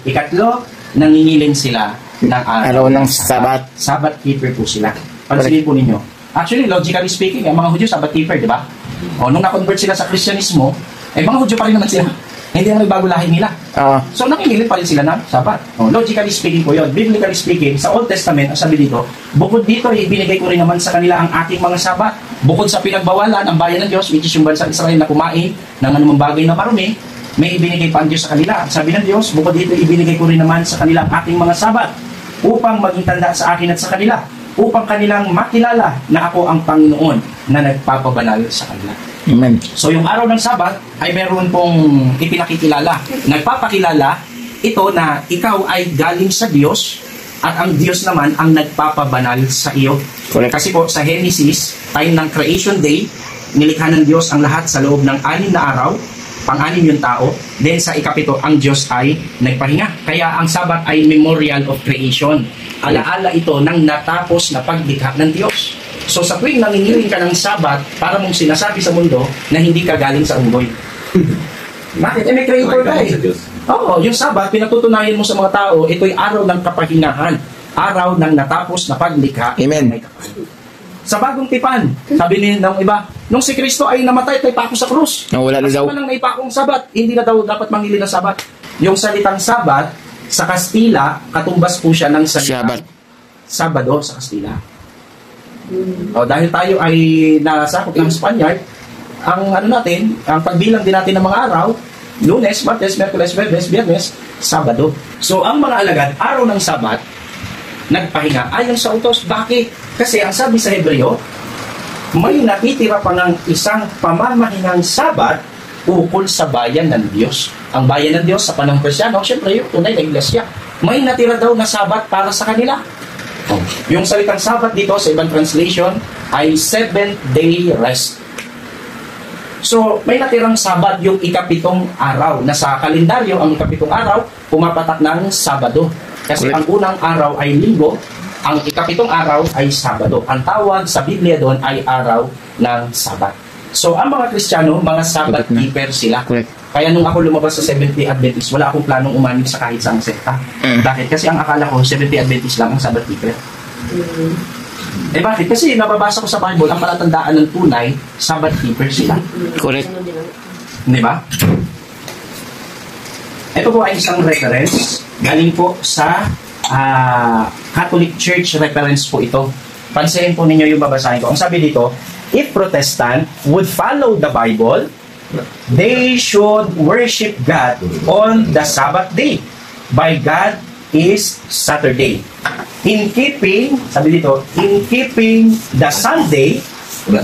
Ikatlo, nangingilin sila ng Araw ng Sabat. Sabbath keeper po sila. Pansinin po ninyo. Actually, logically speaking, ang mga Hudyo, Sabbath keeper, di ba? O, nung na-convert sila sa Kristyanismo, mga Hudyo pa rin naman sila. Hindi naman bago lahi nila. So, nangingilin pa rin sila ng Sabat. O, logically speaking po yun. Biblically speaking, sa Old Testament, ang sabi dito, bukod dito, ibinigay ko rin naman sa kanila ang aking mga Sabat. Bukod sa pinagbawalan, ang bayan ng Diyos, which is yung bansa ng Israel na kumain ng anumang bagay na marumi, may ibinigay pa ang Diyos sa kanila. Sabi ng Diyos, bukod dito, ibinigay ko rin naman sa kanila ang aking mga Sabat upang maging tanda sa akin at sa kanila, upang kanilang makilala na ako ang Panginoon na nagpapabanal sa kanila. Amen. So yung araw ng Sabat ay meron pong ipinakikilala. Nagpapakilala ito na ikaw ay galing sa Diyos at ang Diyos naman ang nagpapabanal sa iyo. Correct. Kasi po sa Genesis, time ng Creation Day, nilikha ng Diyos ang lahat sa loob ng 6 na araw, pang-anim yung tao, then sa ikapito, ang Diyos ay nagpahinga. Kaya ang Sabat ay memorial of creation. Alaala ito ng natapos na paglikha ng Diyos. So sa tuwing nangingiling ka ng Sabat, para mong sinasabi sa mundo na hindi ka galing sa unggoy. Bakit? May creator ka eh. Oo, yung Sabat, pinatutunayan mo sa mga tao, ito'y araw ng kapahingahan. Araw ng natapos na paglikha. Amen. Sa bagong tipan, sabi ng iba, nung si Kristo ay namatay, tayo pa ako sa krus. Wala na daw. Kasi walang naipakong Sabat, hindi na daw dapat mangili ng Sabat. Yung salitang Sabat, sa Kastila, katumbas po siya ng salitang Sabado sa Kastila. O, dahil tayo ay nasakop ng Spaniard, ang ang pagbilang din natin ng mga araw, Lunes, Martes, Miyerkules, Huwebes, Biyernes, Sabado. So, ang mga alagad, araw ng Sabat, nagpahinga ayon sa utos. Bakit? Kasi ang sabi sa Hebreo, may natitira pa ng isang pamamahinang Sabat ukol sa bayan ng Diyos. Ang bayan ng Diyos sa panahong Kristiyano, syempre yung tunay na iglesia. May natira daw na Sabat para sa kanila. Yung salitang Sabat dito sa ibang translation ay 7-day rest. So, may natirang Sabat yung ikapitong araw na sa kalendaryo, ang ikapitong araw, pumapatak ng Sabado. Kasi ang unang araw ay Linggo, ang ikapitong araw ay Sabado. Ang tawag sa Biblia doon ay araw ng Sabat. So, ang mga Kristiyano, mga Sabat keeper sila. Kaya nung ako lumabas sa Seventh-day Adventist, wala akong planong umanig sa kahit saang sekta. Bakit? Kasi ang akala ko, Seventh-day Adventist lang ang Sabat keeper. Bakit? Kasi nababasa ko sa Bible, ang palatandaan ng tunay, Sabat keeper sila. Correct. Di ba? Ito po ay isang reference. Galing po sa Catholic Church reference po ito. Pansinin po ninyo yung babasahin ko. Ang sabi dito, if Protestant would follow the Bible, they should worship God on the Sabbath day. By God is Saturday. In keeping, sabi dito, in keeping the Sunday,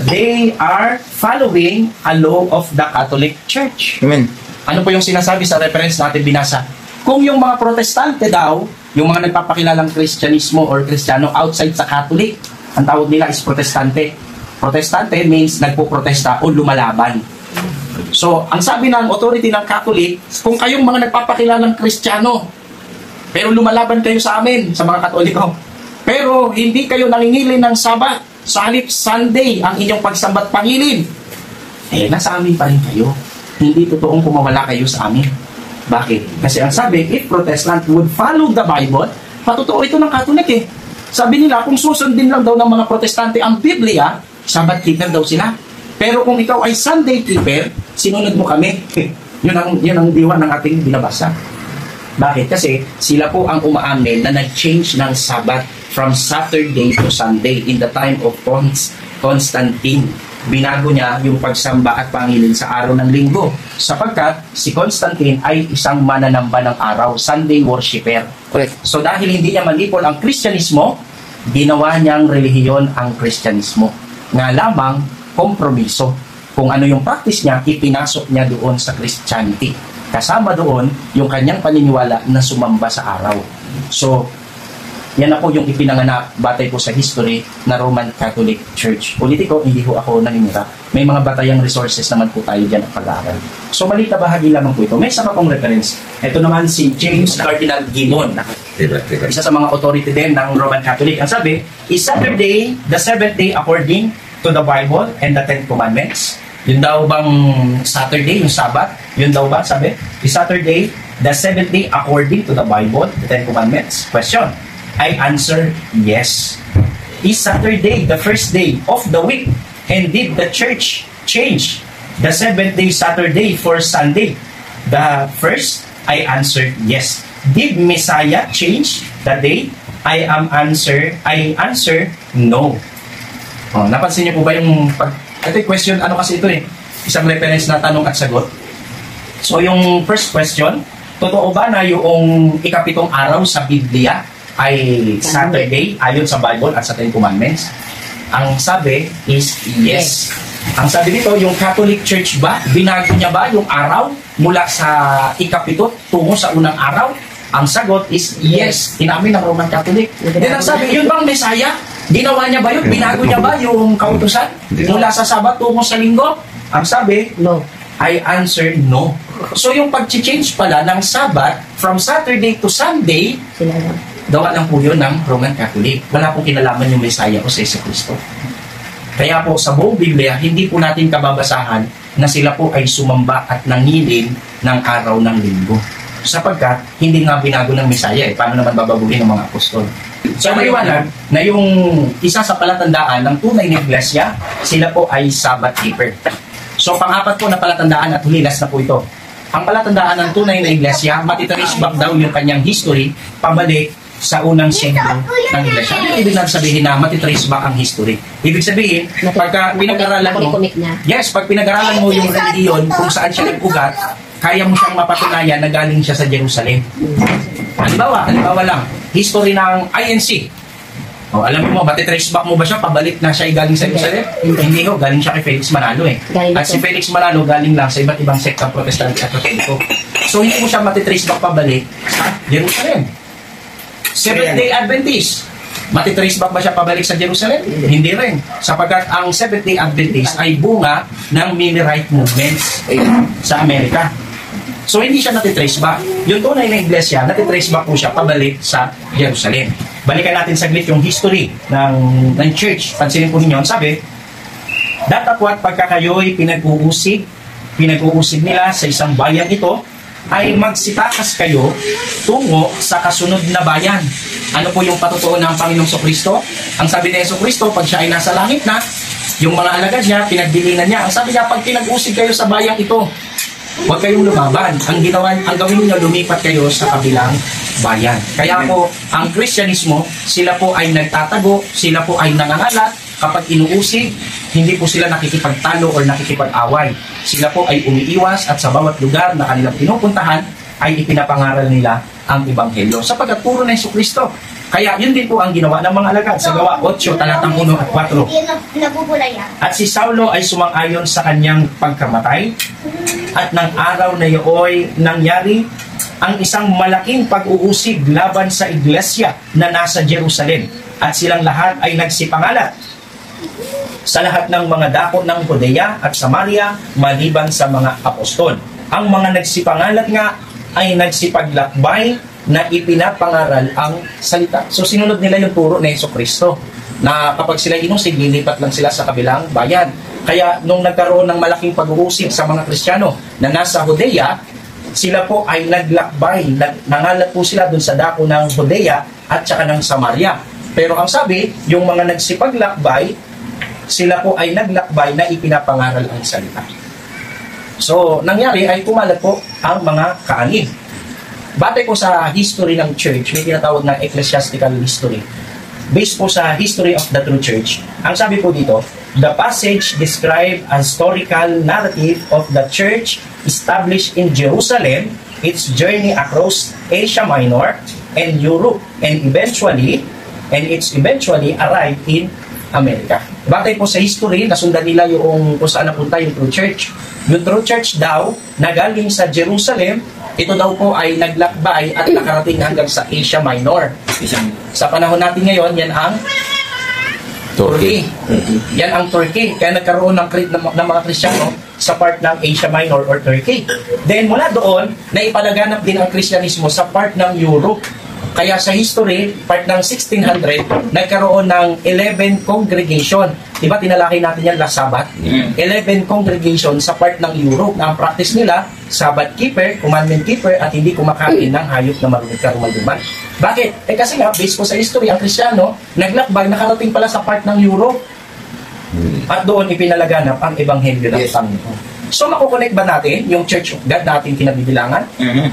they are following a law of the Catholic Church. Amen. Ano po yung sinasabi sa reference natin binasa? Kung yung mga Protestante daw, yung mga nagpapakilalang Kristyanismo or Kristiyano outside sa Catholic, ang tawag nila is Protestante. Protestante means nagpo-protesta o lumalaban. So, ang sabi ng authority ng Catholic, kung kayong mga nagpapakilalang Kristiyano, pero lumalaban kayo sa amin, sa mga Katoliko, pero hindi kayo nangingilin ng Sabat, sa halip Sunday ang inyong pagsambat pangilin, nasa amin pa rin kayo. Hindi totoong kumawala kayo sa amin. Bakit? Kasi ang sabi, if Protestant would follow the Bible, patotoo ito ng Catholic eh. Sabi nila, kung susundin lang daw ng mga Protestante ang Biblia, Sabbath keeper daw sila. Pero kung ikaw ay Sunday keeper, sinunod mo kami. Yun ang diwa ng ating binabasa. Bakit? Kasi sila po ang umaamin na nag-change ng Sabbath from Saturday to Sunday in the time of Constantine. Binago niya yung pagsamba at pangilin sa araw ng linggo sapagkat si Constantine ay isang mananamba ng araw, Sunday worshipper. So dahil hindi niya manipol ang Kristyanismo, ginawa niyang relihiyon ang Kristyanismo. Nga lamang kompromiso. Kung ano yung practice niya, ipinasok niya doon sa Christianity. Kasama doon yung kanyang paniniwala na sumamba sa araw. So, yan na po yung ipinanganak batay po sa history na Roman Catholic Church. Ulitin ko, hindi ko ako naninira. May mga batayang resources naman po tayo dyan at pag-aaral. So, maliit na bahagi lamang po ito. May isa pa pong reference. Ito naman si James Cardinal Gibbon. Isa sa mga authority din ng Roman Catholic. Ang sabi, is Saturday the seventh day according to the Bible and the Ten Commandments? Yun daw bang Saturday, yung Sabbath? Yun daw ba, sabi? Is Saturday the seventh day according to the Bible, the Ten Commandments? Question. I answer yes. Is Saturday the first day of the week? And did the church change the seventh day Saturday for Sunday? The first, I answered yes. Did Messiah change the day? I answer no. Oh, napansin niyo po ba yung ito yung question, ano kasi ito isang reference na tanong at sagot. So yung first question, totoo ba na yung ikapitong araw sa Biblia ay Saturday ayon sa Bible at sa Ten Commandments? Ang sabi is yes. Ang sabi dito, yung Catholic Church ba, binago niya ba yung araw mula sa ikapito tungo sa unang araw? Ang sagot is yes. Inamin ng Roman Catholic. Then ang sabi, yun bang Messiah? Ginawa niya ba yun? Binago niya ba yung kautusan mula sa Sabat tungo sa Linggo? Ang sabi, No. I answered no. So yung pag-change pala ng Sabat from Saturday to Sunday, Sila lang. gawa lang po yun ng Roman Catholic. Wala pong kinalaman yung Messiah o sa Kristo. Kaya po sa buong Biblia, hindi po natin kababasahan na sila po ay sumamba at nangilin ng araw ng linggo. Sapagkat hindi nga binago ng Messiah. Paano naman babaguhin ng mga apostol? So maliwanag na yung isa sa palatandaan ng tunay na iglesia, sila po ay Sabbath keeper. So pang-apat po na palatandaan at hulilas na po ito. Ang palatandaan ng tunay na iglesia, matitrace back daw yung kanyang history pabalik sa unang siglo ng iglesia. Ano ibig sabihin na matitrace back ang history? Ibig sabihin, pagka pinag-aralan mo, pag pinag-aralan mo yung religion kung saan siya nag-ugat, kaya mo siyang mapatunayan na galing siya sa Jerusalem. Halimbawa lang, history ng INC. O, alam mo, matitrace back mo ba siya? Pabalik na siya ay galing sa Jerusalem? Hindi ho, galing siya kay Felix Manalo At si Felix Manalo galing lang sa iba't ibang sektang Protestante at Katoliko. So, hindi mo siya matitrace back pabalik sa Jerusalem. Seventh-day Adventist. Matitrace back ba siya pabalik sa Jerusalem? Hindi rin. Sapagkat ang Seventh-day Adventist ay bunga ng Millerite movements sa Amerika. So, hindi siya natitrace back. Yung tunay na iglesia, natitrace back po siya pabalik sa Jerusalem. Balikan natin saglit yung history ng church. Pansinin po ninyo, sabi, datapwat pagka kayo'y pinag-uusig nila sa isang bayan ito, ay magsitakas kayo tungo sa kasunod na bayan. Ano po yung patutuon ng Panginoong Jesucristo? Ang sabi ni Jesucristo, pag siya ay nasa langit na, yung mga alagad niya, pinagbilinan niya. Ang sabi niya, pag pinag-usig kayo sa bayang ito, huwag kayong lumaban. Ang gawin niyo, lumipat kayo sa kabilang bayan. Kaya po, ang Kristyanismo, sila po ay nagtatago, sila po ay nangangalat. Kapag inuusig, hindi po sila nakikipagtalo o nakikipag-away. Sila po ay umiiwas at sa bawat lugar na kanilang pinupuntahan ay ipinapangaral nila ang Ebanghelyo. Sapagkat puro na Jesucristo. Kaya yun din po ang ginawa ng mga alagad sa Gawa 8, talatang 1 at 4. At si Saulo ay sumang-ayon sa kanyang pagkamatay. At ng araw na iyo'y nangyari ang isang malaking pag-uusig laban sa iglesia na nasa Jerusalem. At silang lahat ay nagsipangalat sa lahat ng mga dako ng Judea at Samaria maliban sa mga apostol. Ang mga nagsipangalat nga ay nagsipaglakbay na ipinapangaral ang salita. So sinunod nila yung turo ni Jesucristo na kapag sila inusig, lilipat lang sila sa kabilang bayan. Kaya nung nagkaroon ng malaking pag-uusig sa mga Kristiyano na nasa Judea, sila po ay naglakbay. Nangalat po sila dun sa dako ng Judea at saka ng Samaria. Pero ang sabi, yung mga nagsipaglakbay, sila po ay naglakbay na ipinapangaral ang salita. So, nangyari ay kumalat po ang mga kaanib. Batay po sa history ng church, may tinatawag na ecclesiastical history. Based po sa history of the true church, ang sabi po dito, the passage describe a historical narrative of the church established in Jerusalem, its journey across Asia Minor and Europe, and it's eventually arrived in Amerika. Batay po sa history, nasundan nila yung kung saan napunta yung true church. Yung true church daw, na galing sa Jerusalem, ito daw po ay naglakbay at nakarating hanggang sa Asia Minor. Sa panahon natin ngayon, yan ang Turkey. Yan ang Turkey. Kaya nagkaroon ng mga Kristiyano sa part ng Asia Minor or Turkey. Then mula doon, naipalaganap din ang Kristyanismo sa part ng Europe. Kaya sa history, part ng 1600, nagkaroon ng 11 congregation. Diba, tinalaki natin yan last Sabbath? 11 congregation sa part ng Europe na ang practice nila, Sabbath keeper, commandment keeper, at hindi kumakain ng hayop na marunong karumalduman. Bakit? Kasi nga, based po sa history, ang Kristiyano, naglakbay, nakarating pala sa part ng Europe. At doon ipinalaganap ang ebanghelyo ng Panginoon. So, makukonect ba natin yung Church of God na ating kinabibilangan?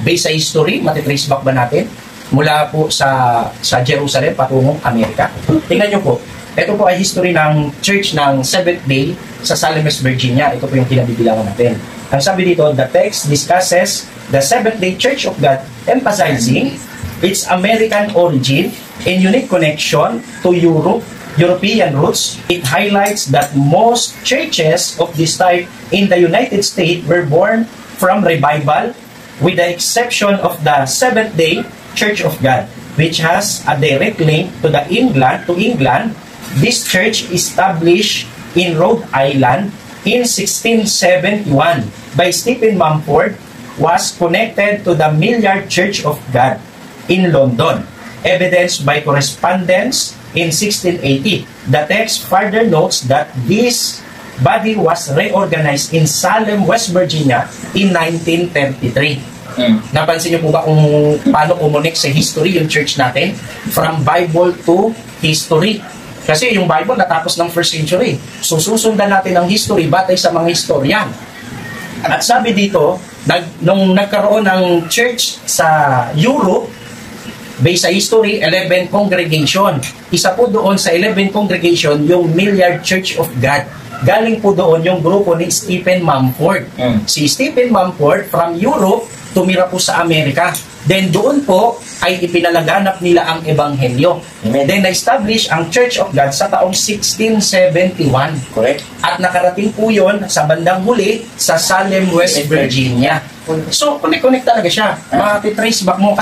Based sa history, matitrace back ba natin? Mula po sa Jerusalem patungong Amerika. Tingnan nyo po. Ito po ay history ng church ng Seventh Day sa Salem, West Virginia. Ito po yung kinabibilangan natin. Ang sabi dito, the text discusses the Seventh Day Church of God, emphasizing its American origin and unique connection to European roots. It highlights that most churches of this type in the United States were born from revival, with the exception of the Seventh Day Church of God, which has a direct link to England. This church established in Rhode Island in 1671 by Stephen Mumford was connected to the Milliard Church of God in London, evidenced by correspondence in 1680. The text further notes that this body was reorganized in Salem, West Virginia in 1933. Napansin niyo po ba kung paano umunik sa history yung church natin? From Bible to history. Kasi yung Bible natapos ng 1st century. So susundan natin ang history batay sa mga historian. At sabi dito, nung nagkaroon ng church sa Europe, based sa history, 11 congregation. Isa po doon sa 11 congregation, yung Milliard Church of God. Galing po doon yung grupo ni Stephen Mumford. Si Stephen Mumford from Europe, tumira po sa Amerika. Then doon po ay ipinalaganap nila ang Ebanghelyo. Then na-establish ang Church of God sa taong 1671. Correct. At nakarating po yun sa bandang huli sa Salem, West Virginia. So, connect talaga siya. Matitrace back mo.